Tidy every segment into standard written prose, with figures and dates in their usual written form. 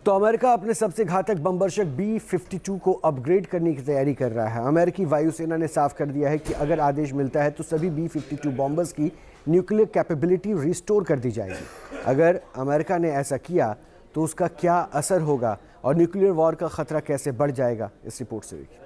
तो अमेरिका अपने सबसे घातक बमवर्षक B-52 को अपग्रेड करने की तैयारी कर रहा है। अमेरिकी वायुसेना ने साफ कर दिया है कि अगर आदेश मिलता है तो सभी B-52 बॉम्बर्स की न्यूक्लियर कैपेबिलिटी रिस्टोर कर दी जाएगी। अगर अमेरिका ने ऐसा किया तो उसका क्या असर होगा और न्यूक्लियर वॉर का खतरा कैसे बढ़ जाएगा, इस रिपोर्ट से देखिए।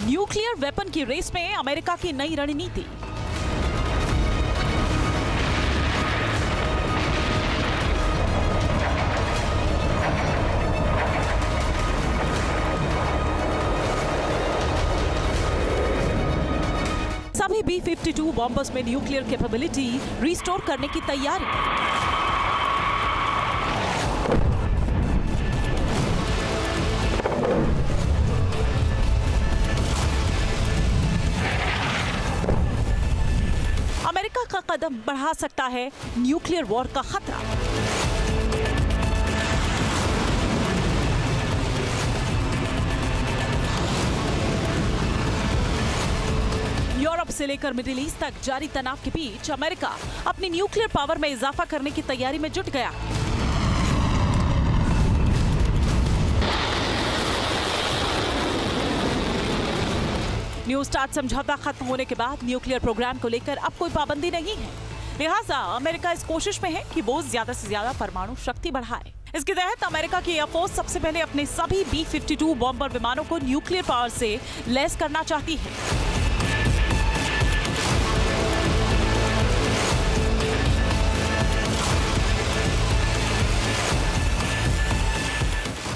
न्यूक्लियर वेपन की रेस में अमेरिका की नई रणनीति। सभी B-52 बॉम्बर्स में न्यूक्लियर कैपेबिलिटी रिस्टोर करने की तैयारी। अमेरिका का कदम बढ़ा सकता है न्यूक्लियर वॉर का खतरा। यूरोप से लेकर मिडिल ईस्ट तक जारी तनाव के बीच अमेरिका अपनी न्यूक्लियर पावर में इजाफा करने की तैयारी में जुट गया। न्यू स्टार्ट समझौता खत्म होने के बाद न्यूक्लियर प्रोग्राम को लेकर अब कोई पाबंदी नहीं है। लिहाजा अमेरिका इस कोशिश में है कि वो ज्यादा से ज्यादा परमाणु शक्ति बढ़ाए। इसके तहत अमेरिका की एयरफोर्स सबसे पहले अपने सभी B-52 बॉम्बर विमानों को न्यूक्लियर पावर से लैस करना चाहती है।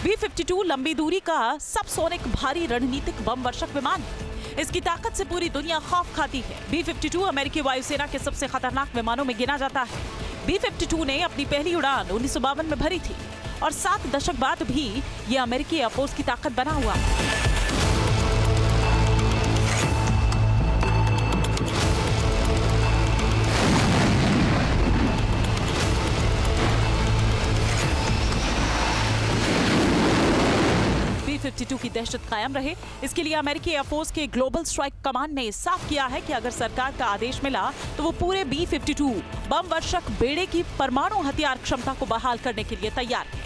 B-52 लंबी दूरी का सबसोनिक भारी रणनीतिक बम वर्षक विमान है। इसकी ताकत से पूरी दुनिया खौफ खाती है। B-52 अमेरिकी वायुसेना के सबसे खतरनाक विमानों में गिना जाता है। B-52 ने अपनी पहली उड़ान 1952 में भरी थी और 7 दशक बाद भी ये अमेरिकी एयरफोर्स की ताकत बना हुआ। B-52 की दहशत कायम रहे, इसके लिए अमेरिकी एयरफोर्स के ग्लोबल स्ट्राइक कमांड ने साफ किया है कि अगर सरकार का आदेश मिला तो वो पूरे B-52 बम वर्षक बेड़े की परमाणु हथियार क्षमता को बहाल करने के लिए तैयार है।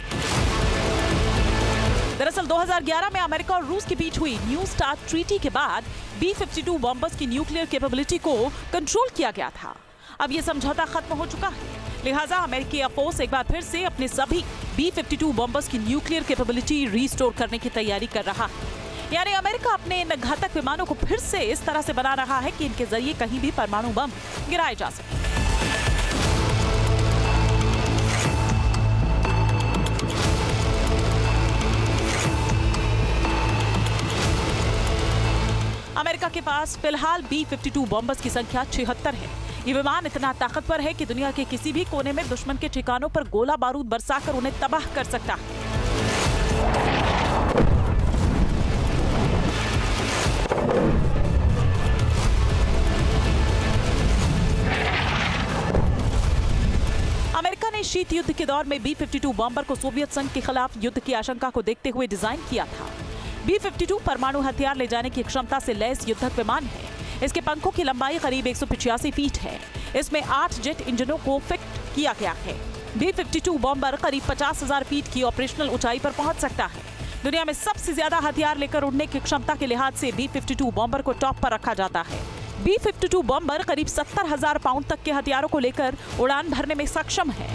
दरअसल 2011 में अमेरिका और रूस के बीच हुई न्यू स्टार्ट ट्रीटी के बाद B-52 बॉम्बर्स की न्यूक्लियर कैपेबिलिटी को कंट्रोल किया गया था। अब ये समझौता खत्म हो चुका है, लिहाजा अमेरिकी एयरफोर्स एक बार फिर से अपने सभी B-52 बॉम्बर्स की न्यूक्लियर कैपेबिलिटी रिस्टोर करने की तैयारी कर रहा है। यानी अमेरिका अपने इन घातक विमानों को फिर से इस तरह से बना रहा है कि इनके जरिए कहीं भी परमाणु बम गिराए जा सके। अमेरिका के पास फिलहाल B-52 बॉम्बर्स की संख्या 76 है। ये विमान इतना ताकतवर है कि दुनिया के किसी भी कोने में दुश्मन के ठिकानों पर गोला बारूद बरसाकर उन्हें तबाह कर सकता है। अमेरिका ने शीत युद्ध के दौर में B-52 बॉम्बर को सोवियत संघ के खिलाफ युद्ध की आशंका को देखते हुए डिजाइन किया था। B-52 परमाणु हथियार ले जाने की क्षमता से लैस युद्धक विमान है। इसके पंखों की लंबाई करीब 185 फीट है। इसमें 8 जेट इंजनों को फिट किया गया है। B-52 बॉम्बर करीब 50,000 फीट की ऑपरेशनल ऊंचाई पर पहुंच सकता है। दुनिया में सबसे ज्यादा हथियार लेकर उड़ने की क्षमता के लिहाज से B-52 बॉम्बर को टॉप पर रखा जाता है। B-52 बॉम्बर करीब 70,000 पाउंड तक के हथियारों को लेकर उड़ान भरने में सक्षम है।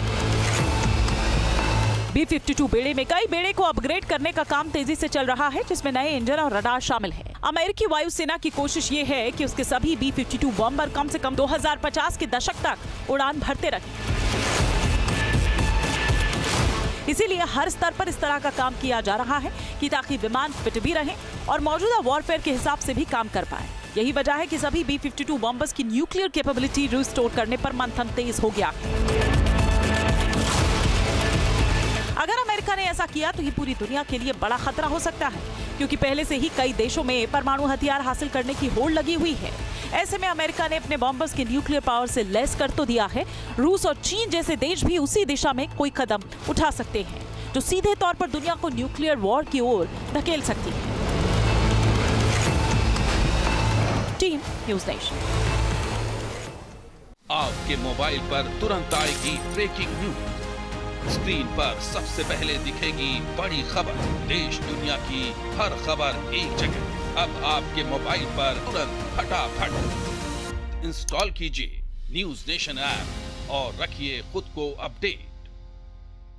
B-52 बेड़े में कई बेड़े को अपग्रेड करने का काम तेजी से चल रहा है, जिसमें नए इंजन और रडार शामिल हैं। अमेरिकी वायुसेना की कोशिश ये है कि उसके सभी B-52 बॉम्बर कम से कम 2050 के दशक तक उड़ान भरते रहें। इसीलिए हर स्तर पर इस तरह का काम किया जा रहा है कि ताकि विमान फिट भी रहें और मौजूदा वॉरफेयर के हिसाब से भी काम कर पाए। यही वजह है कि सभी B-52 बॉम्बर्स की न्यूक्लियर कैपेबिलिटी रिस्टोर करने पर मंथन तेज हो गया। अगर अमेरिका ने ऐसा किया तो ये पूरी दुनिया के लिए बड़ा खतरा हो सकता है, क्योंकि पहले से ही कई देशों में परमाणु हथियार हासिल करने की होड़ लगी हुई है। ऐसे में अमेरिका ने अपने बॉम्बर्स के न्यूक्लियर पावर से लैस कर तो दिया है, रूस और चीन जैसे देश भी उसी दिशा में कोई कदम उठा सकते हैं जो सीधे तौर पर दुनिया को न्यूक्लियर वॉर की ओर धकेल सकती है। Team news nation. आपके मोबाइल पर तुरंत आएगी ब्रेकिंग न्यूज। स्क्रीन पर सबसे पहले दिखेगी बड़ी खबर। देश दुनिया की हर खबर एक जगह। अब आपके मोबाइल पर तुरंत फटाफट इंस्टॉल कीजिए न्यूज़ नेशन ऐप और रखिए खुद को अपडेट।